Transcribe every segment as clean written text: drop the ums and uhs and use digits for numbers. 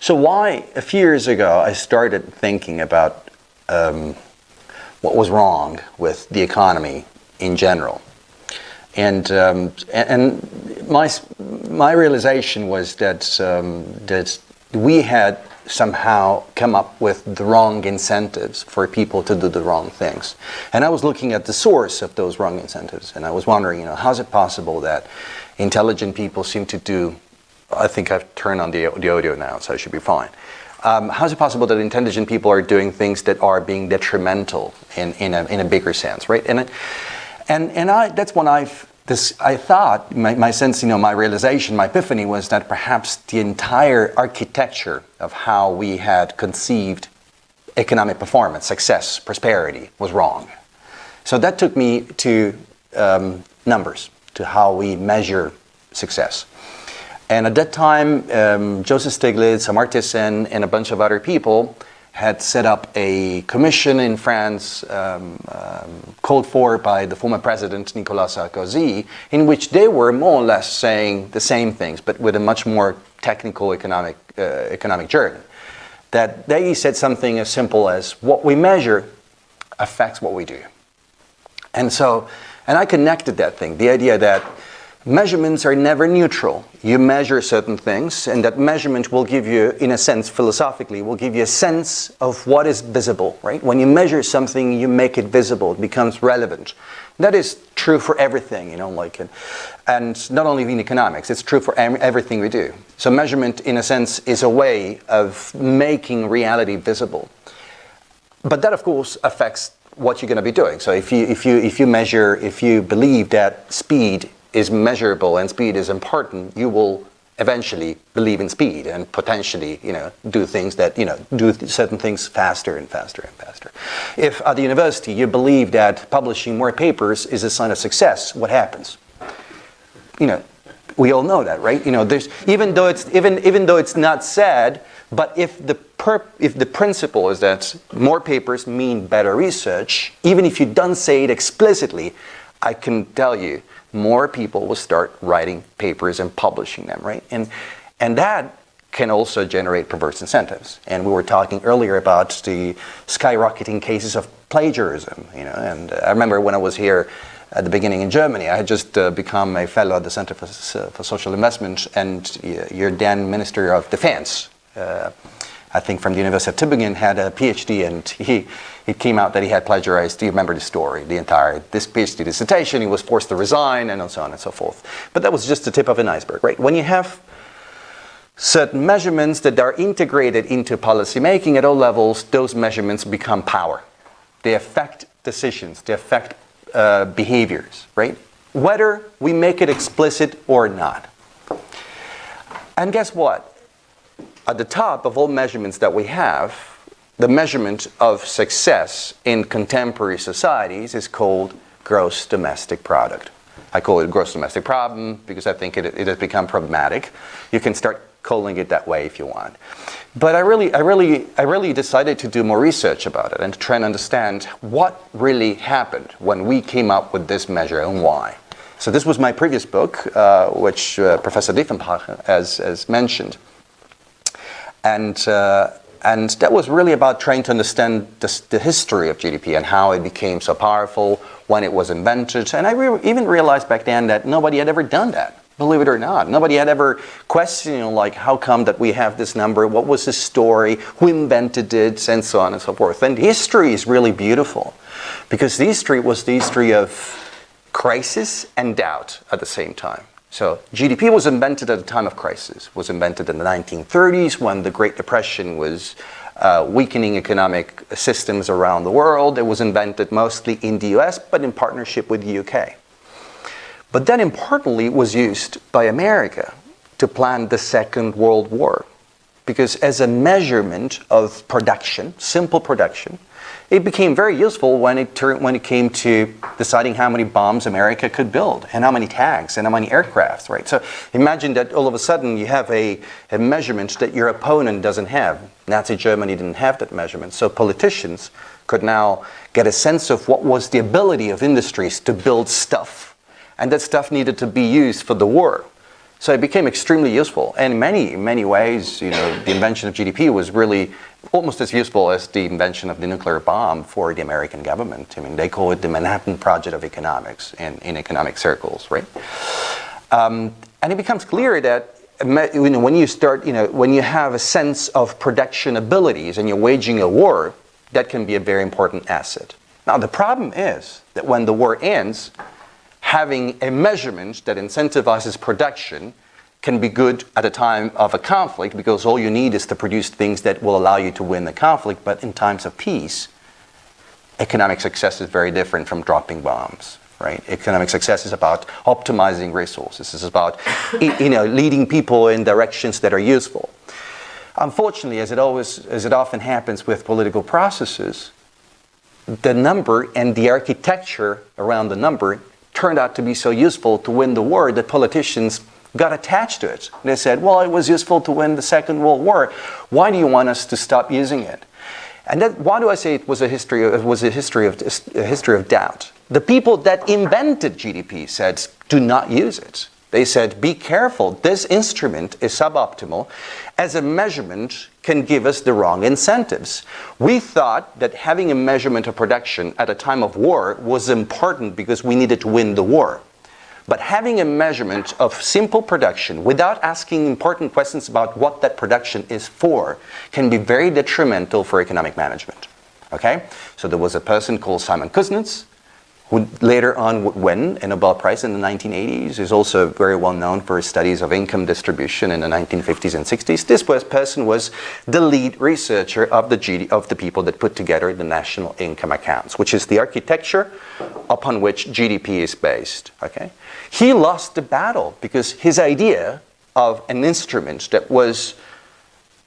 So why, a few years ago, I started thinking about what was wrong with the economy in general. And my realization was that we had somehow come up with the wrong incentives for people to do the wrong things. And I was looking at the source of those wrong incentives, and I was wondering, how is it possible that intelligent people seem to do, I think I've turned on the audio now, so I should be fine. How is it possible that intelligent people are doing things that are being detrimental in a bigger sense, right? And that's when I thought, my sense, my realization, my epiphany was that perhaps the entire architecture of how we had conceived economic performance, success, prosperity was wrong. So that took me to numbers, to how we measure success. And at that time, Joseph Stiglitz, Amartya Sen, and a bunch of other people had set up a commission in France called for by the former president Nicolas Sarkozy, in which they were more or less saying the same things, but with a much more technical economic journey. That they said something as simple as, what we measure affects what we do. And I connected that thing, the idea that measurements are never neutral. You measure certain things, and that measurement will give you, in a sense, philosophically, will give you a sense of what is visible, right? When you measure something, you make it visible, it becomes relevant. That is true for everything, and not only in economics, it's true for everything we do. So measurement, in a sense, is a way of making reality visible. But that, of course, affects what you're going to be doing. So if you believe that speed is measurable and speed is important, you will eventually believe in speed and potentially, do things that, do certain things faster and faster and faster. If at the university you believe that publishing more papers is a sign of success, what happens? We all know that, right? There's, even though it's not said, but if the principle is that more papers mean better research, even if you don't say it explicitly, I can tell you, more people will start writing papers and publishing them, right? And that can also generate perverse incentives. And we were talking earlier about the skyrocketing cases of plagiarism, and I remember when I was here at the beginning in Germany, I had just become a fellow at the Center for Social Investment, and your then Minister of Defense, I think from the University of Tübingen, had a PhD, and it came out that he had plagiarized, do you remember the story, this PhD dissertation, he was forced to resign, and so on and so forth. But that was just the tip of an iceberg, right? When you have certain measurements that are integrated into policy making at all levels, those measurements become power. They affect decisions, they affect behaviors, right? Whether we make it explicit or not. And guess what? At the top of all measurements that we have, the measurement of success in contemporary societies is called gross domestic product. I call it gross domestic problem because I think it has become problematic. You can start calling it that way if you want. But I really decided to do more research about it and to try and understand what really happened when we came up with this measure and why. So this was my previous book, which Professor Diefenbach has mentioned. And that was really about trying to understand the history of GDP and how it became so powerful, when it was invented. And I even realized back then that nobody had ever done that, believe it or not. Nobody had ever questioned, how come that we have this number, what was the story, who invented it, and so on and so forth. And history is really beautiful, because the history was the history of crisis and doubt at the same time. So GDP was invented at a time of crisis. It was invented in the 1930s when the Great Depression was weakening economic systems around the world. It was invented mostly in the US, but in partnership with the UK. But then importantly, it was used by America to plan the Second World War. Because as a measurement of production, simple production, it became very useful when it came to deciding how many bombs America could build, and how many tanks, and how many aircrafts, right? So imagine that all of a sudden you have a measurement that your opponent doesn't have. Nazi Germany didn't have that measurement. So politicians could now get a sense of what was the ability of industries to build stuff. And that stuff needed to be used for the war. So it became extremely useful. And in many ways, the invention of GDP was really almost as useful as the invention of the nuclear bomb for the American government. I mean, they call it the Manhattan Project of economics in economic circles, right? And it becomes clear that when you have a sense of production abilities and you're waging a war, that can be a very important asset. Now, the problem is that when the war ends, having a measurement that incentivizes production can be good at a time of a conflict, because all you need is to produce things that will allow you to win the conflict. But in times of peace, economic success is very different from dropping bombs, right? Economic success is about optimizing resources. It's about leading people in directions that are useful. Unfortunately, as it often happens with political processes, the number and the architecture around the number turned out to be so useful to win the war that politicians got attached to it. They said, well, it was useful to win the Second World War. Why do you want us to stop using it? And why do I say it was a history of doubt? The people that invented GDP said, do not use it. They said, be careful, this instrument is suboptimal. As a measurement can give us the wrong incentives. We thought that having a measurement of production at a time of war was important because we needed to win the war. But having a measurement of simple production without asking important questions about what that production is for can be very detrimental for economic management. Okay? So there was a person called Simon Kuznets, who later on would win a Nobel Prize in the 1980s. He's also very well known for his studies of income distribution in the 1950s and 60s. This person was the lead researcher of the people that put together the national income accounts, which is the architecture upon which GDP is based. Okay? He lost the battle because his idea of an instrument that was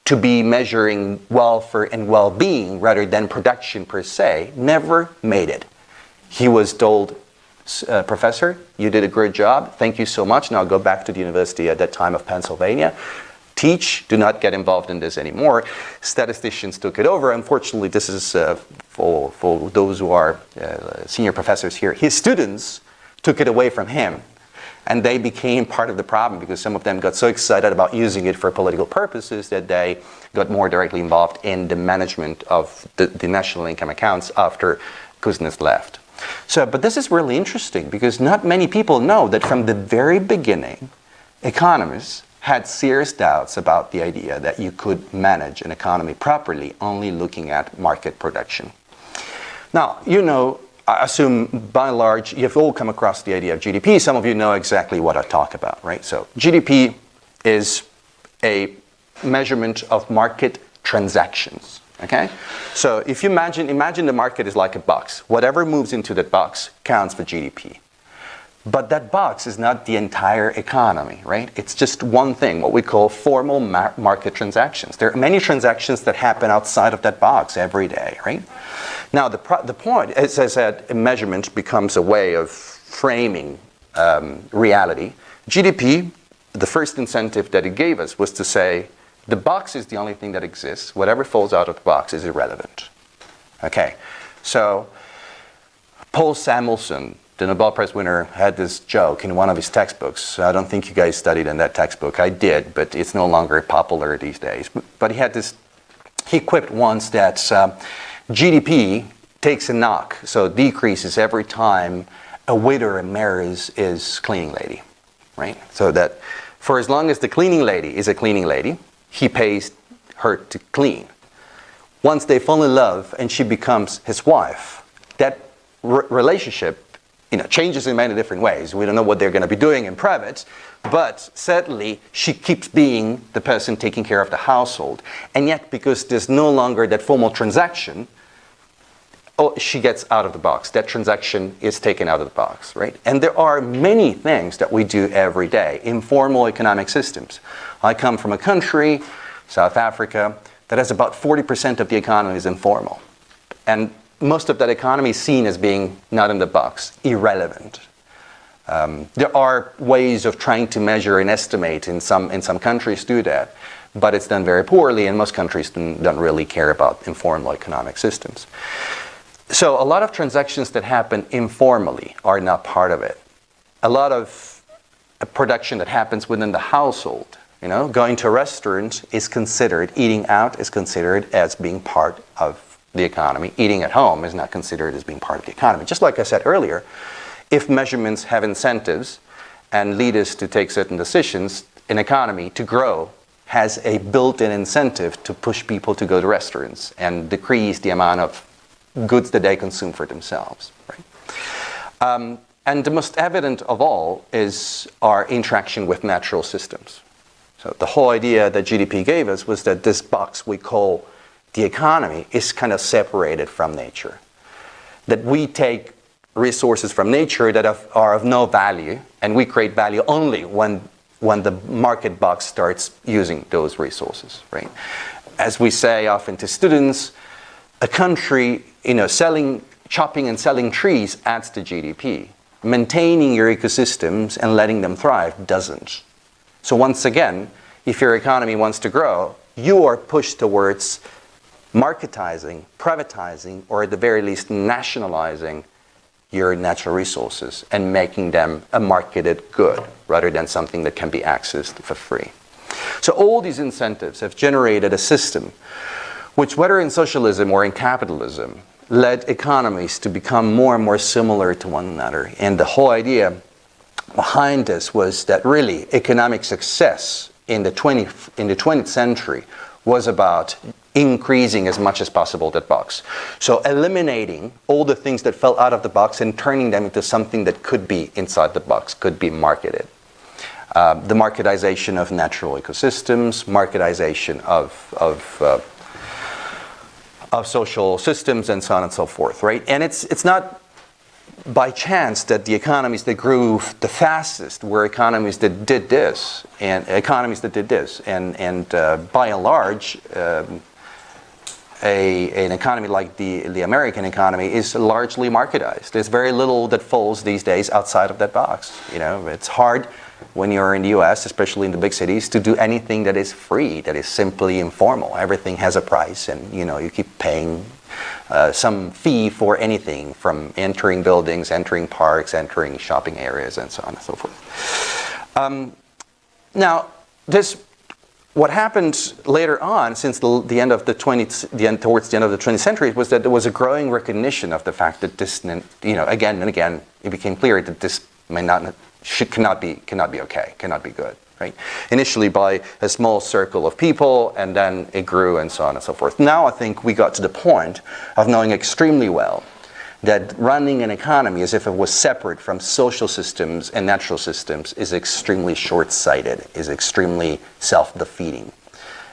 to be measuring welfare and well-being rather than production per se never made it. He was told, Professor, you did a great job. Thank you so much. Now go back to the university at that time of Pennsylvania. Teach. Do not get involved in this anymore. Statisticians took it over. Unfortunately, this is for those who are senior professors here. His students took it away from him. And they became part of the problem because some of them got so excited about using it for political purposes that they got more directly involved in the management of the national income accounts after Kuznets left. But this is really interesting because not many people know that from the very beginning, economists had serious doubts about the idea that you could manage an economy properly only looking at market production. Now, I assume by and large, you've all come across the idea of GDP. Some of you know exactly what I talk about, right? So GDP is a measurement of market transactions. Okay? So if you imagine the market is like a box. Whatever moves into that box counts for GDP. But that box is not the entire economy, right? It's just one thing, what we call formal market transactions. There are many transactions that happen outside of that box every day, right? Now, the point, as I said, a measurement becomes a way of framing reality. GDP, the first incentive that it gave us was to say, the box is the only thing that exists. Whatever falls out of the box is irrelevant. Okay, so Paul Samuelson, the Nobel Prize winner, had this joke in one of his textbooks. I don't think you guys studied in that textbook. I did, but it's no longer popular these days. But he quipped once that GDP takes a knock, so decreases every time a waiter in Mary's is cleaning lady, right? So that for as long as the cleaning lady is a cleaning lady, he pays her to clean. Once they fall in love and she becomes his wife, that relationship changes in many different ways. We don't know what they're going to be doing in private, but certainly she keeps being the person taking care of the household. And yet, because there's no longer that formal transaction, she gets out of the box. That transaction is taken out of the box, right? And there are many things that we do every day, informal economic systems. I come from a country, South Africa, that has about 40% of the economy is informal. And most of that economy is seen as being not in the box, irrelevant. There are ways of trying to measure and estimate, in some countries do that, but it's done very poorly, and most countries don't really care about informal economic systems. So a lot of transactions that happen informally are not part of it. A lot of a production that happens within the household. You know, going to a restaurant is considered, eating out is considered as being part of the economy. Eating at home is not considered as being part of the economy. Just like I said earlier, if measurements have incentives and lead us to take certain decisions, an economy to grow has a built-in incentive to push people to go to restaurants and decrease the amount of goods that they consume for themselves. Right? And the most evident of all is our interaction with natural systems. So the whole idea that GDP gave us was that this box we call the economy is kind of separated from nature. That we take resources from nature that are of no value, and we create value only when the market box starts using those resources, right? As we say often to students, a country, chopping and selling trees adds to GDP. Maintaining your ecosystems and letting them thrive doesn't. So once again, if your economy wants to grow, you are pushed towards marketizing, privatizing, or at the very least nationalizing your natural resources and making them a marketed good rather than something that can be accessed for free. So all these incentives have generated a system which, whether in socialism or in capitalism, led economies to become more and more similar to one another. And the whole idea behind this was that really economic success in the 20th century was about increasing as much as possible that box. So eliminating all the things that fell out of the box and turning them into something that could be inside the box, could be marketed. The marketization of natural ecosystems, marketization of social systems, and so on and so forth, right? And it's not by chance that the economies that grew the fastest were economies that did this, and by and large, an economy like the American economy is largely marketized. There's very little that falls these days outside of that box. You know, it's hard when you're in the US, especially in the big cities, to do anything that is free, that is simply informal. Everything has a price, and you keep paying some fee for anything, from entering buildings, entering parks, entering shopping areas, and so on and so forth. Now, what happened later on, since the end of towards the end of the 20th century, was that there was a growing recognition of the fact that this, again and again, it became clear that this cannot be okay, cannot be good. Right? Initially by a small circle of people, and then it grew, and so on and so forth. Now I think we got to the point of knowing extremely well that running an economy as if it was separate from social systems and natural systems is extremely short-sighted, is extremely self-defeating.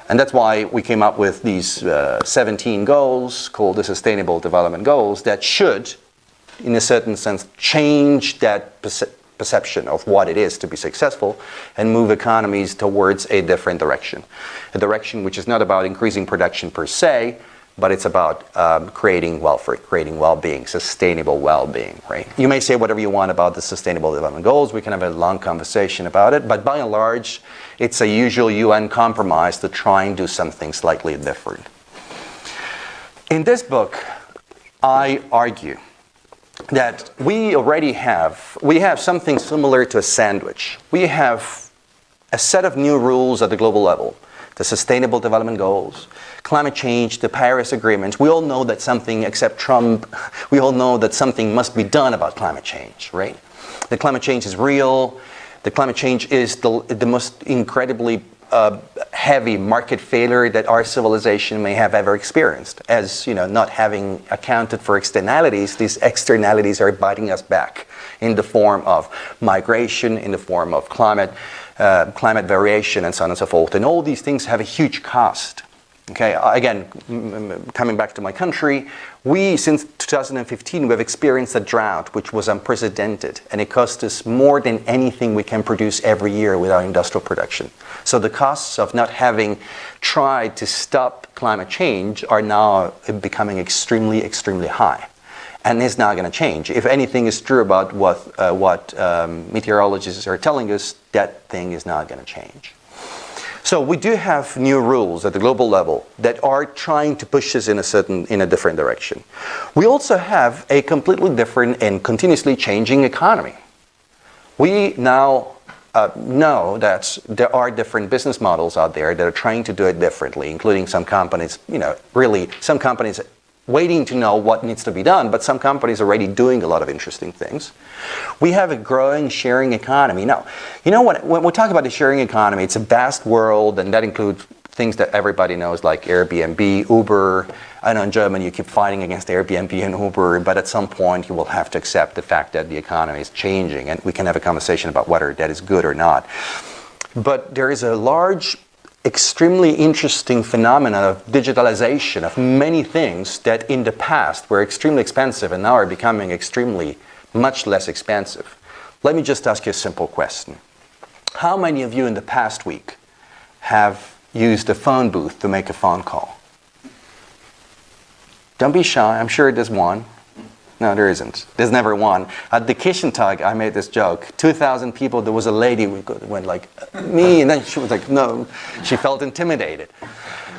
And that's why we came up with these 17 goals called the Sustainable Development Goals that should, in a certain sense, change that perception of what it is to be successful and move economies towards a different direction. A direction which is not about increasing production per se, but it's about creating welfare, creating well-being, sustainable well-being, right? You may say whatever you want about the Sustainable Development Goals. We can have a long conversation about it, but by and large, it's a usual UN compromise to try and do something slightly different. In this book, I argue that we have something similar to a sandwich. We have a set of new rules at the global level, the Sustainable Development Goals, climate change, the Paris Agreement. We all know that something, except Trump, we all know that something must be done about climate change, right? The climate change is real. The climate change is the most incredibly heavy market failure that our civilization may have ever experienced. As not having accounted for externalities, these externalities are biting us back in the form of migration, in the form of climate variation, and so on and so forth. And all these things have a huge cost. Okay, again, coming back to my country, since 2015, we've experienced a drought which was unprecedented, and it cost us more than anything we can produce every year with our industrial production. So the costs of not having tried to stop climate change are now becoming extremely, extremely high. And it's not going to change. If anything is true about what meteorologists are telling us, that thing is not going to change. So we do have new rules at the global level that are trying to push us in a different direction. We also have a completely different and continuously changing economy. We now know that there are different business models out there that are trying to do it differently, including some companies, really some companies waiting to know what needs to be done, but some companies already doing a lot of interesting things. We have a growing sharing economy. Now, when we talk about the sharing economy, it's a vast world, and that includes things that everybody knows like Airbnb, Uber. I know in Germany you keep fighting against Airbnb and Uber, but at some point you will have to accept the fact that the economy is changing, and we can have a conversation about whether that is good or not. But there is a large, extremely interesting phenomenon of digitalization of many things that in the past were extremely expensive and now are becoming extremely much less expensive. Let me just ask you a simple question. How many of you in the past week have used a phone booth to make a phone call? Don't be shy, I'm sure there's one. No, there isn't. There's never one. At the Kischentag, I made this joke. 2,000 people, there was a lady who went like, me, and then she was like, no. She felt intimidated.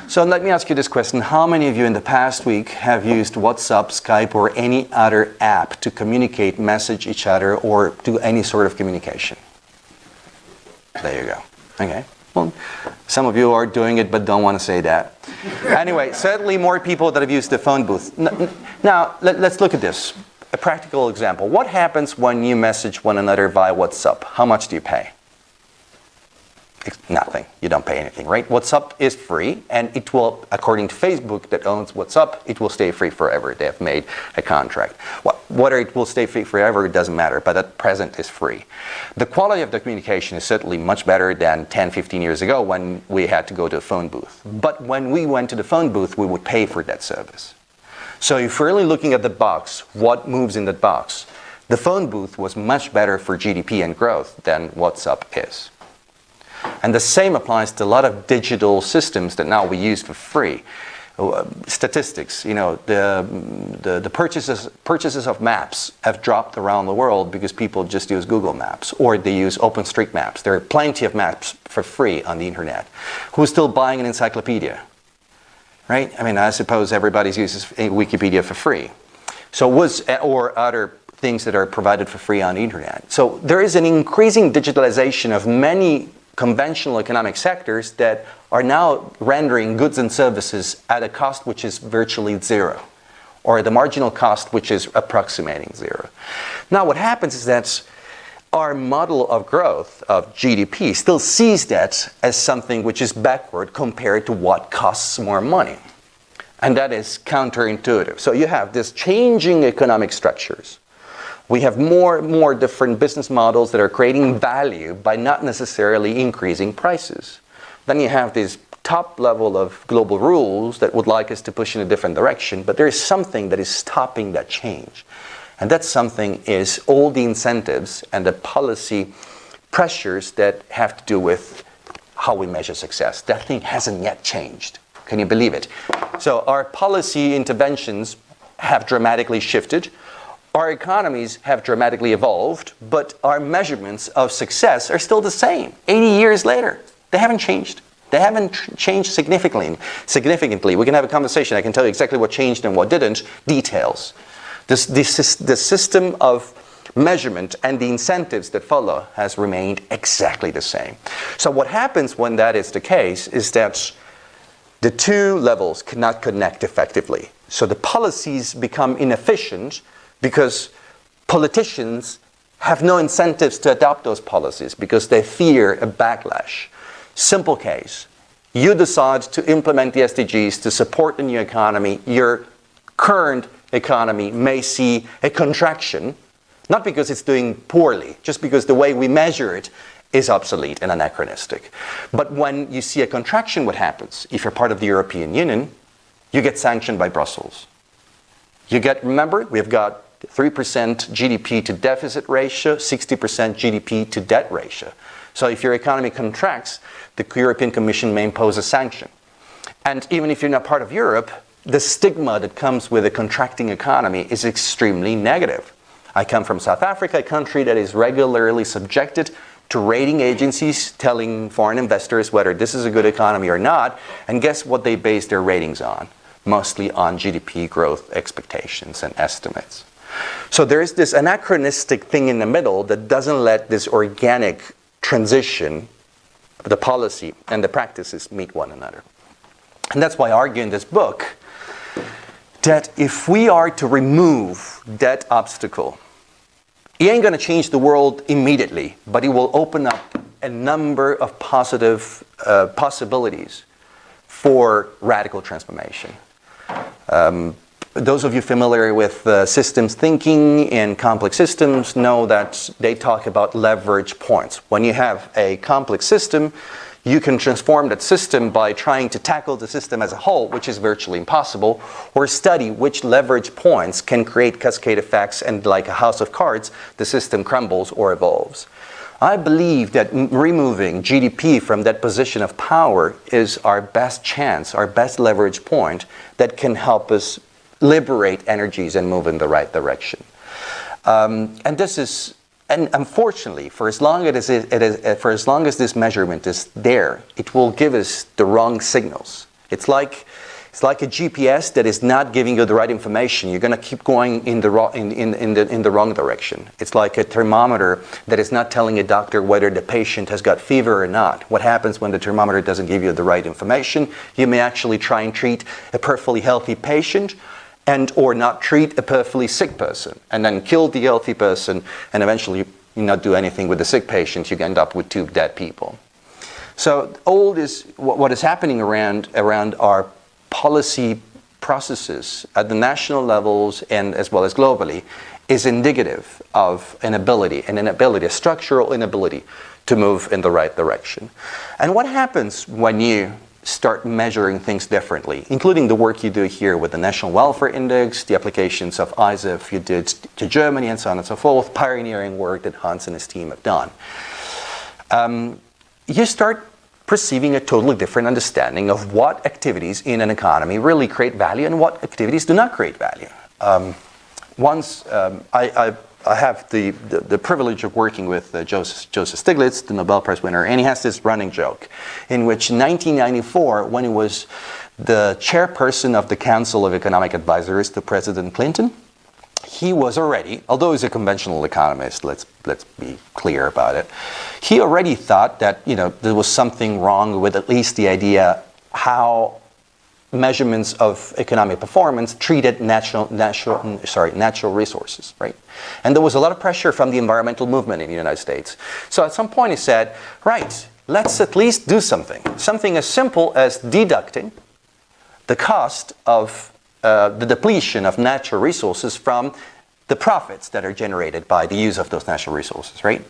So let me ask you this question. How many of you in the past week have used WhatsApp, Skype, or any other app to communicate, message each other, or do any sort of communication? There you go. Okay. Well, some of you are doing it but don't want to say that. Anyway, certainly more people that have used the phone booth. Now, let's look at this. A practical example. What happens when you message one another via WhatsApp? How much do you pay? Nothing. You don't pay anything, right? WhatsApp is free, and it will, according to Facebook that owns WhatsApp, it will stay free forever. They have made a contract. Whether it will stay free forever, it doesn't matter, but at present is free. The quality of the communication is certainly much better than 10, 15 years ago when we had to go to a phone booth. But when we went to the phone booth, we would pay for that service. So if you're really looking at the box, what moves in that box? The phone booth was much better for GDP and growth than WhatsApp is. And the same applies to a lot of digital systems that now we use for free. Statistics, the purchases of maps have dropped around the world because people just use Google Maps or they use OpenStreetMaps. There are plenty of maps for free on the internet. Who's still buying an encyclopedia? Right? I mean, I suppose everybody uses Wikipedia for free. Or other things that are provided for free on the internet. So there is an increasing digitalization of many conventional economic sectors that are now rendering goods and services at a cost which is virtually zero, or the marginal cost which is approximating zero. Now what happens is that our model of growth of GDP still sees that as something which is backward compared to what costs more money. And that is counterintuitive. So you have this changing economic structures. We have more different business models that are creating value by not necessarily increasing prices. Then you have this top level of global rules that would like us to push in a different direction, but there is something that is stopping that change. And that something is all the incentives and the policy pressures that have to do with how we measure success. That thing hasn't yet changed. Can you believe it? So our policy interventions have dramatically shifted. Our economies have dramatically evolved, but our measurements of success are still the same. 80 years later, they haven't changed. They haven't changed significantly. We can have a conversation. I can tell you exactly what changed and what didn't. Details. The system of measurement and the incentives that follow has remained exactly the same. So what happens when that is the case is that the two levels cannot connect effectively. So the policies become inefficient because politicians have no incentives to adopt those policies because they fear a backlash. Simple case. You decide to implement the SDGs to support the new economy. Your current economy may see a contraction, not because it's doing poorly, just because the way we measure it is obsolete and anachronistic. But when you see a contraction, what happens? If you're part of the European Union, you get sanctioned by Brussels. Remember, we've got 3% GDP to deficit ratio, 60% GDP to debt ratio. So if your economy contracts, the European Commission may impose a sanction. And even if you're not part of Europe, the stigma that comes with a contracting economy is extremely negative. I come from South Africa, a country that is regularly subjected to rating agencies telling foreign investors whether this is a good economy or not. And guess what they base their ratings on? Mostly on GDP growth expectations and estimates. So there is this anachronistic thing in the middle that doesn't let this organic transition, the policy and the practices meet one another. And that's why I argue in this book that if we are to remove that obstacle, it ain't going to change the world immediately, but it will open up a number of positive possibilities for radical transformation. Those of you familiar with systems thinking and complex systems know that they talk about leverage points. When you have a complex system, you can transform that system by trying to tackle the system as a whole, which is virtually impossible, or study which leverage points can create cascade effects, and like a house of cards, the system crumbles or evolves. I believe that removing GDP from that position of power is our best chance, our best leverage point that can help us liberate energies and move in the right direction. And unfortunately, for as long as this measurement is there, it will give us the wrong signals. It's like a GPS that is not giving you the right information. You're going to keep going in the wrong direction. It's like a thermometer that is not telling a doctor whether the patient has got fever or not. What happens when the thermometer doesn't give you the right information? You may actually try and treat a perfectly healthy patient and or not treat a perfectly sick person, and then kill the healthy person, and eventually you not do anything with the sick patient. You end up with 2 dead people. So all this, what is happening around our policy processes at the national levels and as well as globally, is indicative of an inability, a structural inability to move in the right direction. And what happens when you start measuring things differently, including the work you do here with the National Welfare Index, the applications of ISEF you did to Germany, and so on and so forth, pioneering work that Hans and his team have done. You start perceiving a totally different understanding of what activities in an economy really create value and what activities do not create value. I have the privilege of working with Joseph Stiglitz, the Nobel Prize winner, and he has this running joke in which in 1994, when he was the chairperson of the Council of Economic Advisors to President Clinton, he was already, although he's a conventional economist, let's be clear about it, he already thought that there was something wrong with at least the idea how measurements of economic performance treated natural resources, right? And there was a lot of pressure from the environmental movement in the United States. So at some point he said, right, let's at least do something as simple as deducting the cost of the depletion of natural resources from the profits that are generated by the use of those natural resources, right?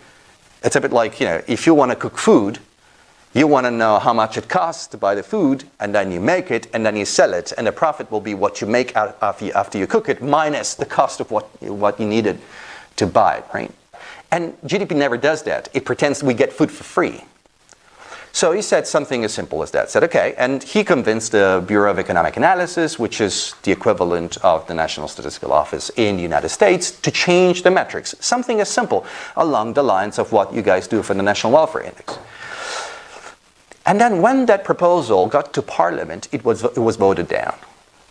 It's a bit like, if you want to cook food, you want to know how much it costs to buy the food, and then you make it, and then you sell it, and the profit will be what you make out after you cook it, minus the cost of what you needed to buy it, right? And GDP never does that. It pretends we get food for free. So he said something as simple as that. Said, okay, and he convinced the Bureau of Economic Analysis, which is the equivalent of the National Statistical Office in the United States, to change the metrics. Something as simple along the lines of what you guys do for the National Welfare Index. And then when that proposal got to Parliament, it was voted down.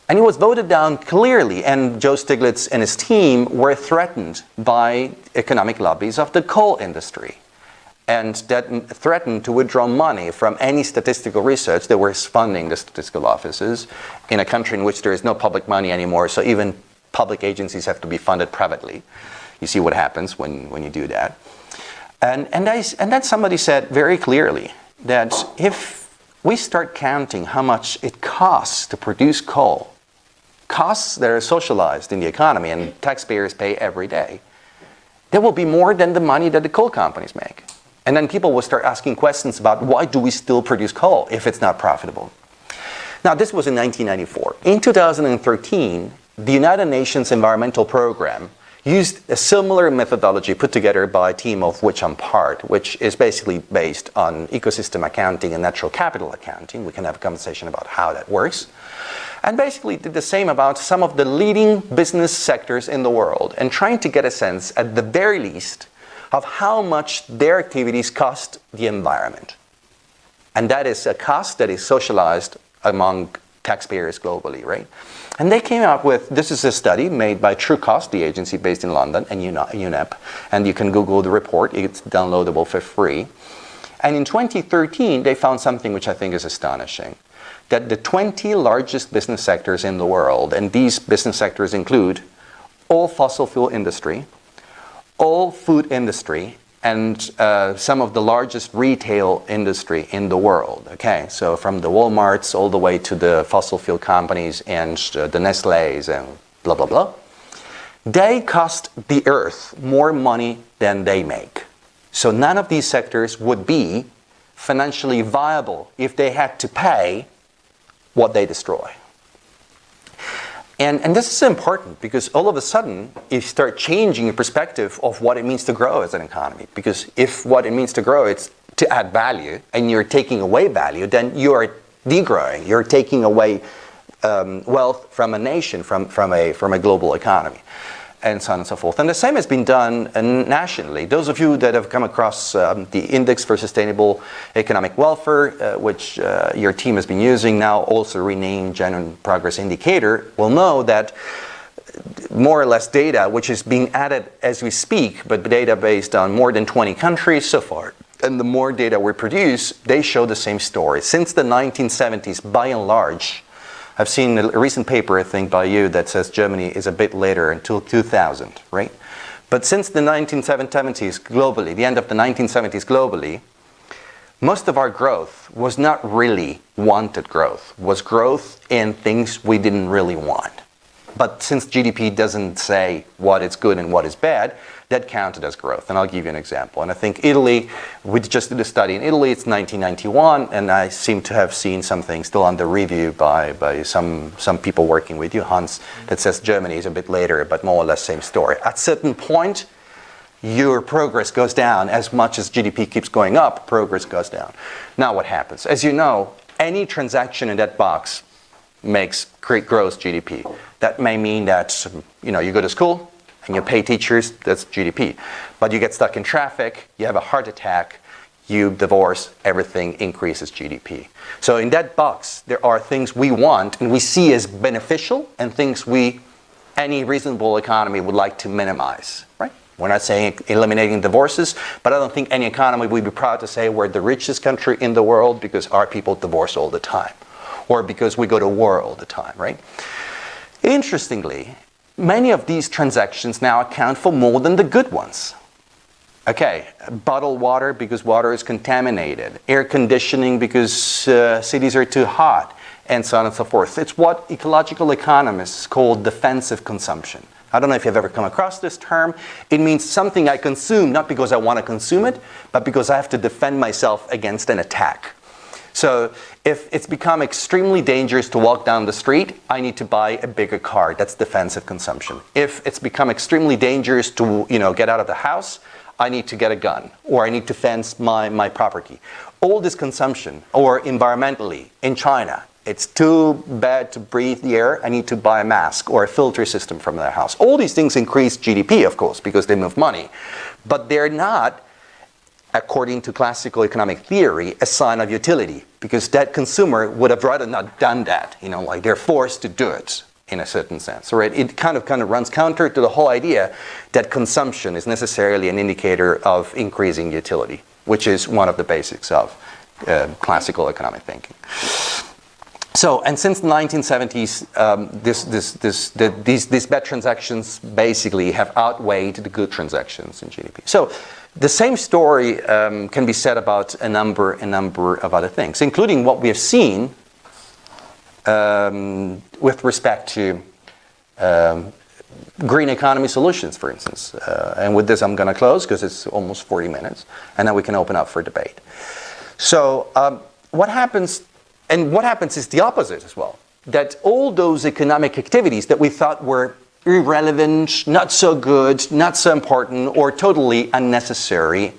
And it was voted down clearly, and Joe Stiglitz and his team were threatened by economic lobbies of the coal industry. And that threatened to withdraw money from any statistical research that was funding the statistical offices in a country in which there is no public money anymore, so even public agencies have to be funded privately. You see what happens when you do that. And then somebody said very clearly that if we start counting how much it costs to produce coal, costs that are socialized in the economy and taxpayers pay every day, there will be more than the money that the coal companies make. And then people will start asking questions about why do we still produce coal if it's not profitable? Now, this was in 1994. In 2013, the United Nations Environmental Program used a similar methodology put together by a team of which I'm part, which is basically based on ecosystem accounting and natural capital accounting. We can have a conversation about how that works. And basically did the same about some of the leading business sectors in the world and trying to get a sense, at the very least, of how much their activities cost the environment. And that is a cost that is socialized among taxpayers globally, right? And they came up with, this is a study made by True Cost, the agency based in London, and UNEP, and you can Google the report, it's downloadable for free. And in 2013, they found something which I think is astonishing, that the 20 largest business sectors in the world, and these business sectors include all fossil fuel industry, all food industry, and some of the largest retail industry in the world. Okay, so from the Walmarts all the way to the fossil fuel companies and the Nestle's and blah, blah, blah. They cost the earth more money than they make. So none of these sectors would be financially viable if they had to pay what they destroy. And this is important because all of a sudden you start changing your perspective of what it means to grow as an economy. Because if what it means to grow is to add value and you're taking away value, then you are degrowing. You're taking away wealth from a nation, from a global economy, and so on and so forth. And the same has been done nationally. Those of you that have come across the Index for Sustainable Economic Welfare, which your team has been using, now also renamed Genuine Progress Indicator, will know that more or less data, which is being added as we speak, but data based on more than 20 countries so far. And the more data we produce, they show the same story. Since the 1970s, by and large, I've seen a recent paper, I think, by you that says Germany is a bit later until 2000, right? But since the 1970s globally, the end of the 1970s globally, most of our growth was not really wanted growth, was growth in things we didn't really want. But since GDP doesn't say what is good and what is bad, that counted as growth. And I'll give you an example. And I think Italy, we just did a study in Italy, it's 1991, and I seem to have seen something still under review by some people working with you, Hans, that says Germany is a bit later, but more or less same story. At a certain point, your progress goes down. As much as GDP keeps going up, progress goes down. Now what happens? As you know, any transaction in that box makes gross GDP. That may mean that you go to school and you pay teachers, that's GDP. But you get stuck in traffic, you have a heart attack, you divorce, everything increases GDP. So in that box, there are things we want and we see as beneficial and things any reasonable economy would like to minimize, right? We're not saying eliminating divorces, but I don't think any economy would be proud to say we're the richest country in the world because our people divorce all the time, or because we go to war all the time, right? Interestingly, many of these transactions now account for more than the good ones. Okay, bottled water because water is contaminated, air conditioning because cities are too hot, and so on and so forth. It's what ecological economists call defensive consumption. I don't know if you've ever come across this term. It means something I consume not because I want to consume it, but because I have to defend myself against an attack. So if it's become extremely dangerous to walk down the street, I need to buy a bigger car. That's defensive consumption. If it's become extremely dangerous to get out of the house, I need to get a gun, or I need to fence my property. All this consumption, or environmentally, in China, it's too bad to breathe the air, I need to buy a mask or a filter system from their house. All these things increase GDP, of course, because they move money. But they're not, according to classical economic theory, a sign of utility, because that consumer would have rather not done that. Like they're forced to do it in a certain sense. Right? It kind of runs counter to the whole idea that consumption is necessarily an indicator of increasing utility, which is one of the basics of classical economic thinking. So, and since the 1970s, these bad transactions basically have outweighed the good transactions in GDP. So, the same story can be said about a number of other things, including what we have seen with respect to green economy solutions, for instance. And with this, I'm going to close because it's almost 40 minutes, and then we can open up for debate. So, what happens is the opposite as well. That all those economic activities that we thought were irrelevant, not so good, not so important, or totally unnecessary,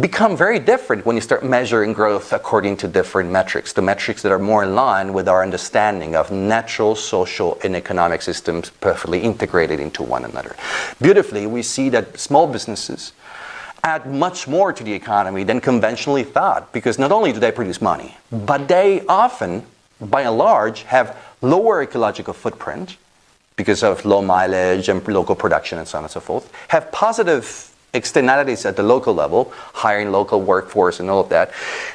become very different when you start measuring growth according to different metrics, the metrics that are more in line with our understanding of natural, social, and economic systems perfectly integrated into one another. Beautifully, we see that small businesses add much more to the economy than conventionally thought, because not only do they produce money, but they often by and large, have lower ecological footprint because of low mileage and local production and so on and so forth, have positive externalities at the local level, hiring local workforce and all of that.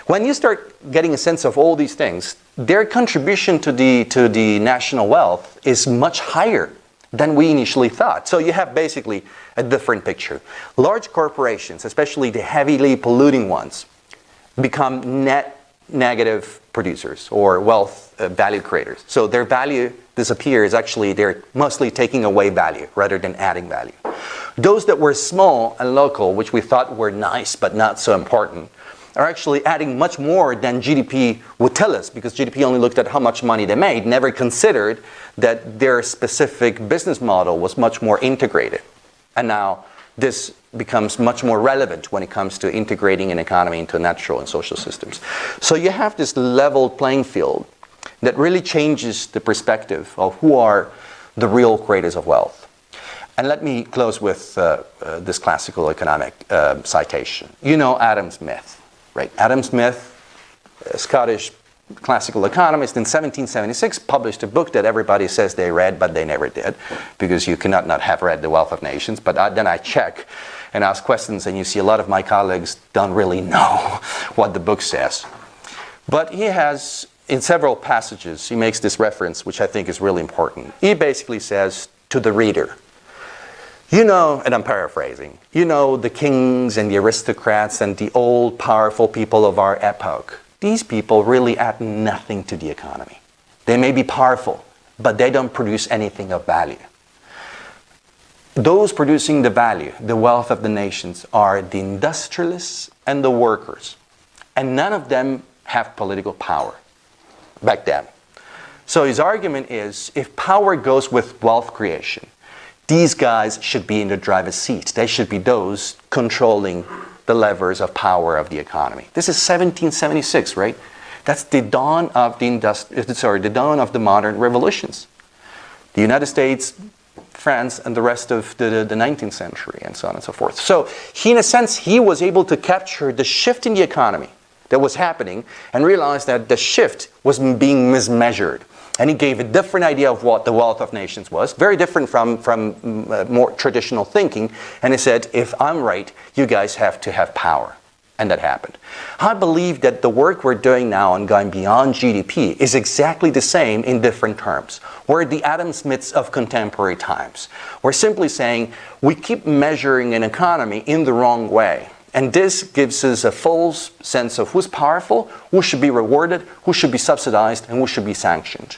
When you start getting a sense of all these things, their contribution to the national wealth is much higher than we initially thought. So you have basically a different picture. Large corporations, especially the heavily polluting ones, become net negative producers or wealth value creators. So their value disappears. Actually, they're mostly taking away value rather than adding value. Those that were small and local, which we thought were nice but not so important, are actually adding much more than GDP would tell us, because GDP only looked at how much money they made, never considered that their specific business model was much more integrated. And now this becomes much more relevant when it comes to integrating an economy into natural and social systems. So you have this leveled playing field that really changes the perspective of who are the real creators of wealth. And let me close with this classical economic citation. You know Adam Smith, right? Adam Smith, a Scottish classical economist, in 1776 published a book that everybody says they read, but they never did, because you cannot not have read The Wealth of Nations. But then I check and ask questions, and you see a lot of my colleagues don't really know what the book says. But he has, in several passages, he makes this reference, which I think is really important. He basically says to the reader, you know, and I'm paraphrasing, you know, the kings and the aristocrats and the old powerful people of our epoch, these people really add nothing to the economy. They may be powerful, but they don't produce anything of value. Those producing the value, the wealth of the nations, are the industrialists and the workers. And none of them have political power back then. So his argument is, if power goes with wealth creation, these guys should be in the driver's seat. They should be those controlling the levers of power of the economy. This is 1776, right? That's the dawn of the dawn of the modern revolutions. The United States, France, and the rest of the 19th century, and so on and so forth. So he, in a sense, he was able to capture the shift in the economy that was happening and realized that the shift was being mismeasured. And he gave a different idea of what the wealth of nations was, very different from more traditional thinking. And he said, if I'm right, you guys have to have power. And that happened. I believe that the work we're doing now on going beyond GDP is exactly the same in different terms. We're the Adam Smiths of contemporary times. We're simply saying we keep measuring an economy in the wrong way. And this gives us a false sense of who's powerful, who should be rewarded, who should be subsidized, and who should be sanctioned.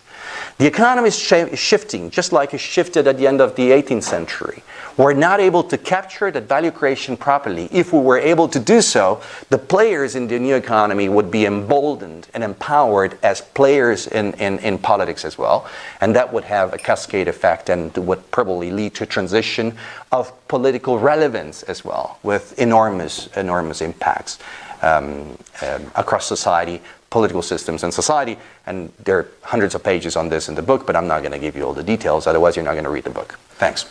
The economy is shifting, just like it shifted at the end of the 18th century. We're not able to capture that value creation properly. If we were able to do so, the players in the new economy would be emboldened and empowered as players in politics as well. And that would have a cascade effect and would probably lead to a transition of political relevance as well, with enormous impacts across society, political systems and society. And there are hundreds of pages on this in the book, but I'm not going to give you all the details, otherwise you're not going to read the book. Thanks.